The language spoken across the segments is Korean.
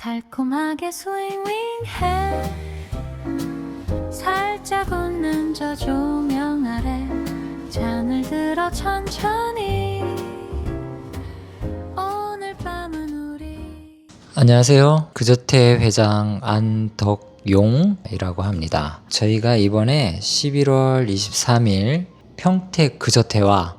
달콤하게 스윙윙해 살짝 웃는 저 조명 아래 잔을 들어 천천히 오늘 밤은 우리. 안녕하세요. 그저태 회장 안덕용이라고 합니다. 저희가 이번에 11월 23일 평택 그저태와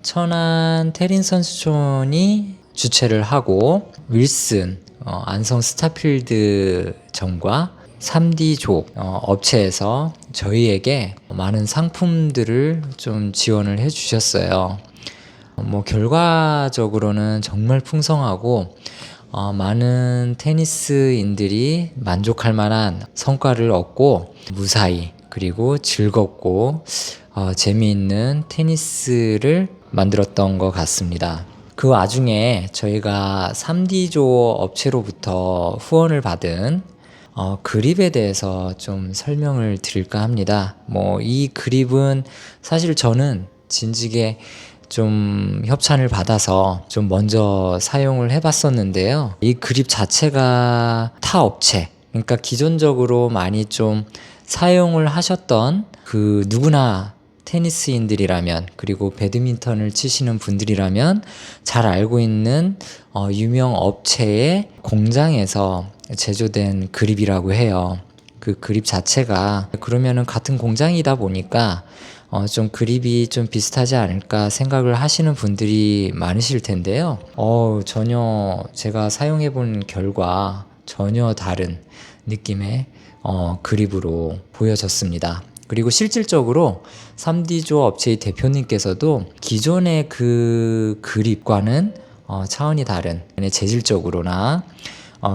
천안 테린선수촌이 주최를 하고 윌슨 안성 스타필드 점과 3D조 업체에서 저희에게 많은 상품들을 좀 지원을 해 주셨어요. 결과적으로는 정말 풍성하고 많은 테니스인들이 만족할 만한 성과를 얻고 무사히 그리고 즐겁고 재미있는 테니스를 만들었던 것 같습니다. 그 와중에 저희가 3D조 업체로부터 후원을 받은 그립에 대해서 좀 설명을 드릴까 합니다. 이 그립은 사실 저는 진즉에 좀 협찬을 받아서 좀 먼저 사용을 해봤었는데요. 이 그립 자체가 타 업체, 그러니까 기존적으로 많이 좀 사용을 하셨던 그 누구나 테니스인들이라면 그리고 배드민턴을 치시는 분들이라면 잘 알고 있는 유명 업체의 공장에서 제조된 그립이라고 해요. 그 그립 자체가 그러면은 같은 공장이다 보니까 좀 그립이 좀 비슷하지 않을까 생각을 하시는 분들이 많으실 텐데요. 전혀 제가 사용해 본 결과 전혀 다른 느낌의 그립으로 보여졌습니다. 그리고 실질적으로 3D조 업체의 대표님께서도 기존의 그 그립과는 차원이 다른 재질적으로나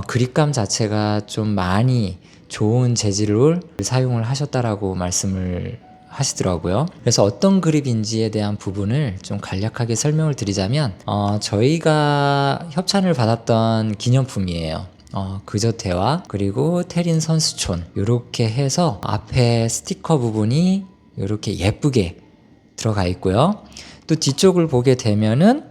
그립감 자체가 좀 많이 좋은 재질을 사용을 하셨다라고 말씀을 하시더라고요. 그래서 어떤 그립인지에 대한 부분을 좀 간략하게 설명을 드리자면 저희가 협찬을 받았던 기념품이에요. 그저태와 그리고 테린 선수촌 이렇게 해서 앞에 스티커 부분이 이렇게 예쁘게 들어가 있고요. 또 뒤쪽을 보게 되면은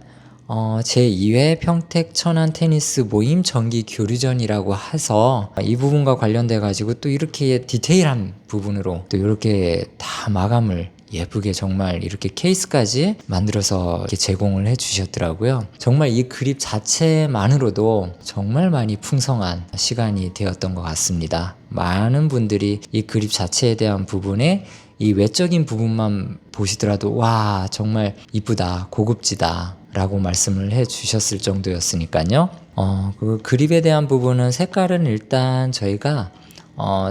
제2회 평택 천안 테니스 모임 정기 교류전이라고 해서 이 부분과 관련돼 가지고 또 이렇게 디테일한 부분으로 또 이렇게 다 마감을 예쁘게 정말 이렇게 케이스까지 만들어서 이렇게 제공을 해 주셨더라고요. 정말 이 그립 자체만으로도 정말 많이 풍성한 시간이 되었던 것 같습니다. 많은 분들이 이 그립 자체에 대한 부분에 이 외적인 부분만 보시더라도 와 정말 이쁘다 고급지다 라고 말씀을 해 주셨을 정도였으니까요. 그 그립에 대한 부분은 색깔은 일단 저희가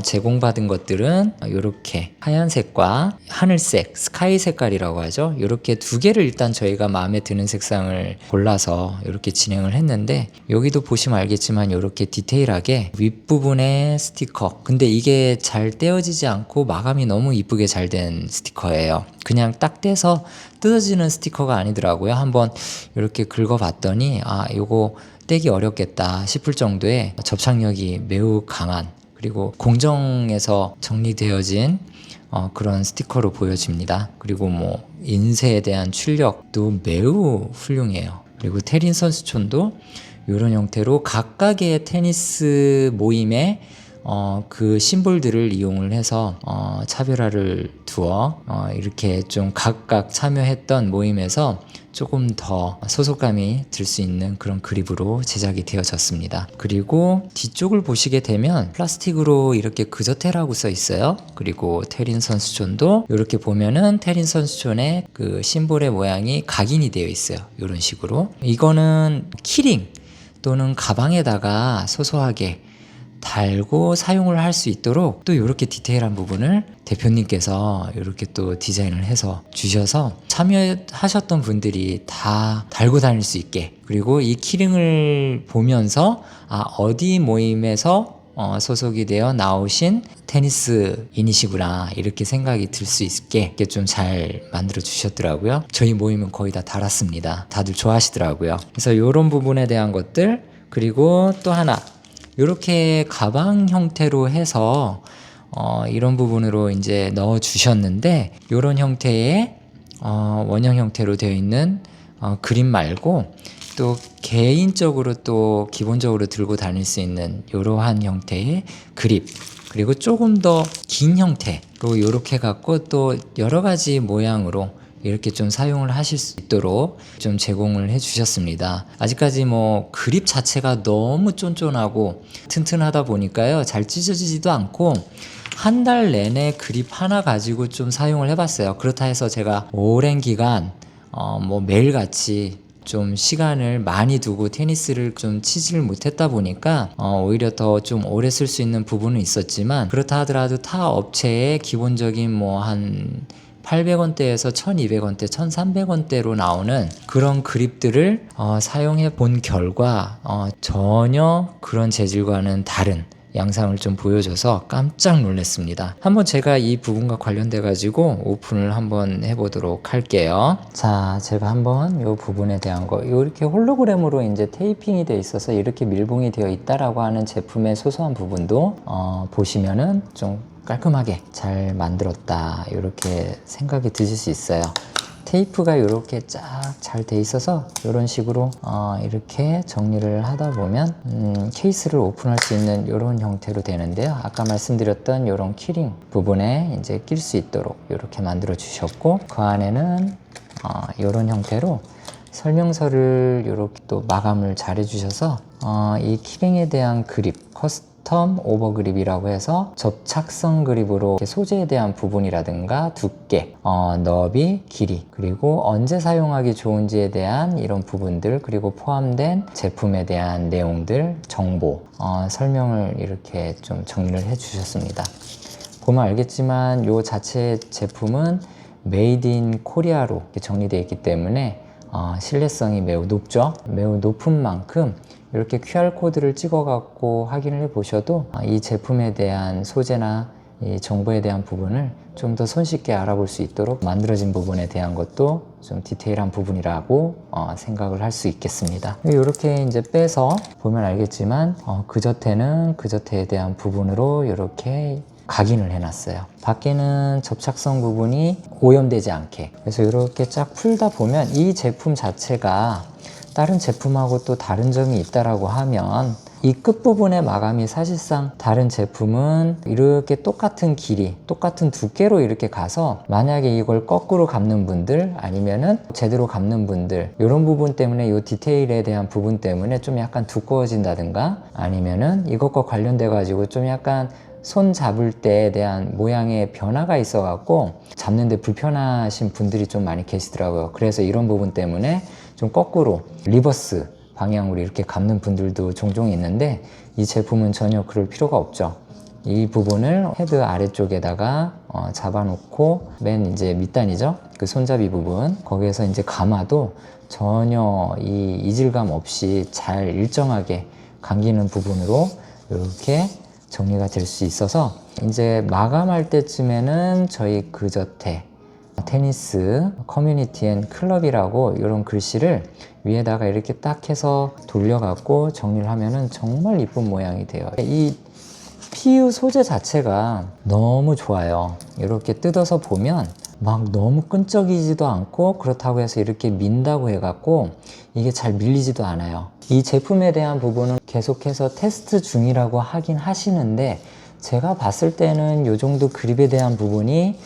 제공받은 것들은 이렇게 하얀색과 하늘색, 스카이 색깔이라고 하죠. 이렇게 두 개를 일단 저희가 마음에 드는 색상을 골라서 이렇게 진행을 했는데 여기도 보시면 알겠지만 이렇게 디테일하게 윗부분에 스티커, 근데 이게 잘 떼어지지 않고 마감이 너무 이쁘게 잘 된 스티커예요. 그냥 딱 떼서 뜯어지는 스티커가 아니더라고요. 한번 이렇게 긁어봤더니 이거 떼기 어렵겠다 싶을 정도의 접착력이 매우 강한 그리고 공정에서 정리되어진 그런 스티커로 보여집니다. 그리고 인쇄에 대한 출력도 매우 훌륭해요. 그리고 테린 선수촌도 이런 형태로 각각의 테니스 모임에 그 심볼들을 이용을 해서 차별화를 두어 이렇게 좀 각각 참여했던 모임에서 조금 더 소속감이 들 수 있는 그런 그립으로 제작이 되어졌습니다. 그리고 뒤쪽을 보시게 되면 플라스틱으로 이렇게 그저태라고 써 있어요. 그리고 테린 선수촌도 이렇게 보면은 테린 선수촌의 그 심볼의 모양이 각인이 되어 있어요. 이런 식으로. 이거는 키링 또는 가방에다가 소소하게 달고 사용을 할 수 있도록 또 이렇게 디테일한 부분을 대표님께서 이렇게 또 디자인을 해서 주셔서 참여하셨던 분들이 다 달고 다닐 수 있게, 그리고 이 키링을 보면서 어디 모임에서 소속이 되어 나오신 테니스인이시구나 이렇게 생각이 들 수 있게 이렇게 좀 잘 만들어 주셨더라고요. 저희 모임은 거의 다 달았습니다. 다들 좋아하시더라고요. 그래서 이런 부분에 대한 것들, 그리고 또 하나 이렇게 가방 형태로 해서 이런 부분으로 이제 넣어 주셨는데, 이런 형태의 원형 형태로 되어 있는 그림 말고 또 개인적으로 또 기본적으로 들고 다닐 수 있는 이러한 형태의 그립, 그리고 조금 더 긴 형태로 이렇게 갖고 또 여러 가지 모양으로 이렇게 좀 사용을 하실 수 있도록 좀 제공을 해 주셨습니다. 아직까지 뭐 그립 자체가 너무 쫀쫀하고 튼튼하다 보니까요, 잘 찢어지지도 않고 한 달 내내 그립 하나 가지고 좀 사용을 해봤어요. 그렇다 해서 제가 오랜 기간 뭐 매일같이 좀 시간을 많이 두고 테니스를 좀 치지를 못했다 보니까 오히려 더 좀 오래 쓸 수 있는 부분은 있었지만, 그렇다 하더라도 타 업체의 기본적인 뭐 한 800원대에서 1200원대, 1300원대로 나오는 그런 그립들을 사용해 본 결과 전혀 그런 재질과는 다른 양상을 좀 보여줘서 깜짝 놀랐습니다. 한번 제가 이 부분과 관련돼 가지고 오픈을 한번 해보도록 할게요. 자, 제가 한번 이 부분에 대한 거, 이렇게 홀로그램으로 이제 테이핑이 되어 있어서 이렇게 밀봉이 되어 있다라고 하는 제품의 소소한 부분도 보시면은 좀 깔끔하게 잘 만들었다, 이렇게 생각이 드실 수 있어요. 테이프가 이렇게 쫙 잘 돼 있어서 이런 식으로 이렇게 정리를 하다 보면 케이스를 오픈할 수 있는 이런 형태로 되는데요. 아까 말씀드렸던 이런 키링 부분에 이제 낄 수 있도록 이렇게 만들어 주셨고, 그 안에는 이런 형태로 설명서를 이렇게 또 마감을 잘 해주셔서 이 키링에 대한 그립, 커스텀 오버그립이라고 해서 접착성 그립으로 소재에 대한 부분이라든가 두께, 너비, 길이, 그리고 언제 사용하기 좋은지에 대한 이런 부분들, 그리고 포함된 제품에 대한 내용들, 정보, 설명을 이렇게 좀 정리를 해 주셨습니다. 보면 알겠지만 이 자체 제품은 메이드 인 코리아로 정리되어 있기 때문에 신뢰성이 매우 높죠. 매우 높은 만큼 이렇게 QR코드를 찍어 갖고 확인을 해 보셔도 이 제품에 대한 소재나 이 정보에 대한 부분을 좀 더 손쉽게 알아볼 수 있도록 만들어진 부분에 대한 것도 좀 디테일한 부분이라고 생각을 할 수 있겠습니다. 이렇게 이제 빼서 보면 알겠지만 그저태는 그저태에 대한 부분으로 이렇게 각인을 해놨어요. 밖에는 접착성 부분이 오염되지 않게. 그래서 이렇게 쫙 풀다 보면 이 제품 자체가 다른 제품하고 또 다른 점이 있다라고 하면, 이 끝부분의 마감이 사실상 다른 제품은 이렇게 똑같은 길이, 똑같은 두께로 이렇게 가서 만약에 이걸 거꾸로 감는 분들, 아니면은 제대로 감는 분들, 이런 부분 때문에 이 디테일에 대한 부분 때문에 좀 약간 두꺼워진다든가, 아니면은 이것과 관련돼 가지고 좀 약간 손 잡을 때에 대한 모양의 변화가 있어 갖고 잡는데 불편하신 분들이 좀 많이 계시더라고요. 그래서 이런 부분 때문에 좀 거꾸로 리버스 방향으로 이렇게 감는 분들도 종종 있는데, 이 제품은 전혀 그럴 필요가 없죠. 이 부분을 헤드 아래쪽에다가 잡아놓고 맨 이제 밑단이죠, 그 손잡이 부분, 거기에서 이제 감아도 전혀 이 이질감 없이 잘 일정하게 감기는 부분으로 이렇게 정리가 될 수 있어서, 이제 마감할 때쯤에는 저희 그저태 테니스 커뮤니티 앤 클럽이라고 이런 글씨를 위에다가 이렇게 딱 해서 돌려갖고 정리를 하면은 정말 이쁜 모양이 돼요. 이 PU 소재 자체가 너무 좋아요. 이렇게 뜯어서 보면 막 너무 끈적이지도 않고, 그렇다고 해서 이렇게 민다고 해갖고 이게 잘 밀리지도 않아요. 이 제품에 대한 부분은 계속해서 테스트 중이라고 하긴 하시는데, 제가 봤을 때는 이 정도 그립에 대한 부분이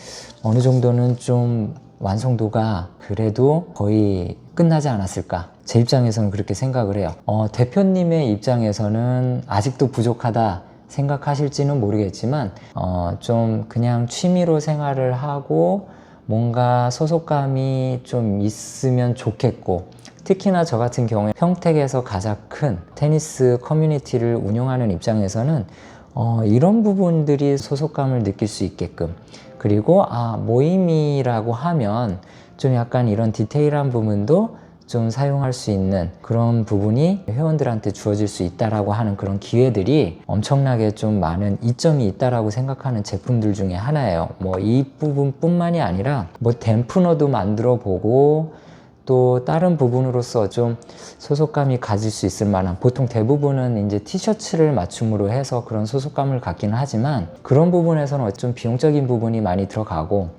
어느 정도는 좀 완성도가 그래도 거의 끝나지 않았을까, 제 입장에서는 그렇게 생각을 해요. 대표님의 입장에서는 아직도 부족하다 생각하실지는 모르겠지만 좀 그냥 취미로 생활을 하고 뭔가 소속감이 좀 있으면 좋겠고, 특히나 저 같은 경우에 평택에서 가장 큰 테니스 커뮤니티를 운영하는 입장에서는 이런 부분들이 소속감을 느낄 수 있게끔, 그리고 모임이라고 하면 좀 약간 이런 디테일한 부분도 좀 사용할 수 있는 그런 부분이 회원들한테 주어질 수 있다라고 하는 그런 기회들이 엄청나게 좀 많은 이점이 있다라고 생각하는 제품들 중에 하나예요. 뭐 이 부분뿐만이 아니라 뭐 댐프너도 만들어 보고, 또 다른 부분으로서 좀 소속감이 가질 수 있을 만한, 보통 대부분은 이제 티셔츠를 맞춤으로 해서 그런 소속감을 갖기는 하지만, 그런 부분에서는 좀 비용적인 부분이 많이 들어가고,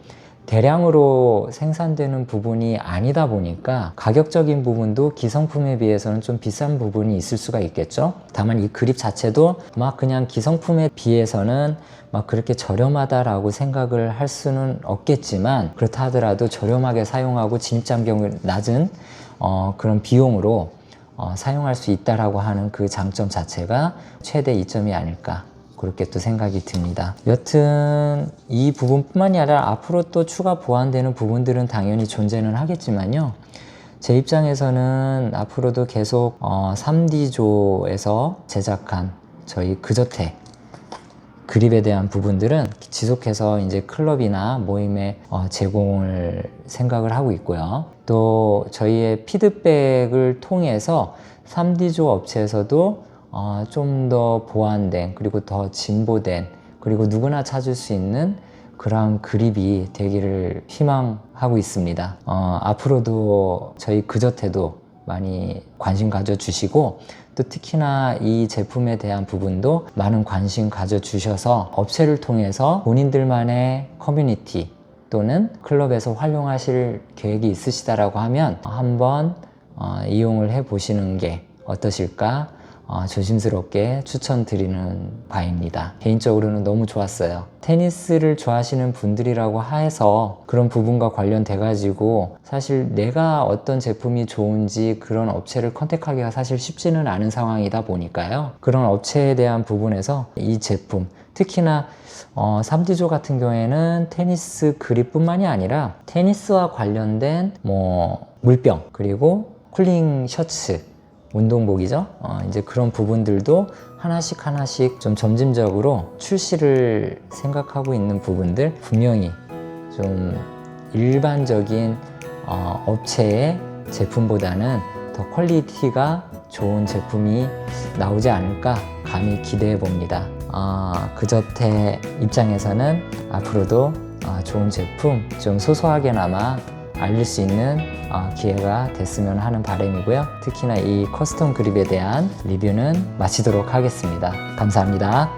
대량으로 생산되는 부분이 아니다 보니까 가격적인 부분도 기성품에 비해서는 좀 비싼 부분이 있을 수가 있겠죠. 다만 이 그립 자체도 막 그냥 기성품에 비해서는 막 그렇게 저렴하다라고 생각을 할 수는 없겠지만, 그렇다 하더라도 저렴하게 사용하고 진입장벽이 낮은 그런 비용으로 사용할 수 있다라고 하는 그 장점 자체가 최대 이점이 아닐까, 그렇게 또 생각이 듭니다. 여튼 이 부분뿐만이 아니라 앞으로 또 추가 보완되는 부분들은 당연히 존재는 하겠지만요, 제 입장에서는 앞으로도 계속 3D조에서 제작한 저희 그저택 그립에 대한 부분들은 지속해서 이제 클럽이나 모임에 제공을 생각을 하고 있고요. 또 저희의 피드백을 통해서 3D조 업체에서도 좀 더 보완된, 그리고 더 진보된, 그리고 누구나 찾을 수 있는 그런 그립이 되기를 희망하고 있습니다. 앞으로도 저희 그저태도 많이 관심 가져주시고, 또 특히나 이 제품에 대한 부분도 많은 관심 가져주셔서 업체를 통해서 본인들만의 커뮤니티 또는 클럽에서 활용하실 계획이 있으시다라고 하면 한번 이용을 해 보시는 게 어떠실까 조심스럽게 추천드리는 바입니다. 개인적으로는 너무 좋았어요. 테니스를 좋아하시는 분들이라고 해서 그런 부분과 관련돼 가지고 사실 내가 어떤 제품이 좋은지 그런 업체를 컨택하기가 사실 쉽지는 않은 상황이다 보니까요. 그런 업체에 대한 부분에서 이 제품, 특히나 3D조 같은 경우에는 테니스 그립뿐만이 아니라 테니스와 관련된 물병, 그리고 쿨링 셔츠, 운동복이죠. 이제 그런 부분들도 하나씩 좀 점진적으로 출시를 생각하고 있는 부분들, 분명히 좀 일반적인 업체의 제품보다는 더 퀄리티가 좋은 제품이 나오지 않을까 감히 기대해 봅니다. 그저태 입장에서는 앞으로도 좋은 제품 좀 소소하게나마 알릴 수 있는 기회가 됐으면 하는 바람이고요. 특히나 이 커스텀 그립에 대한 리뷰는 마치도록 하겠습니다. 감사합니다.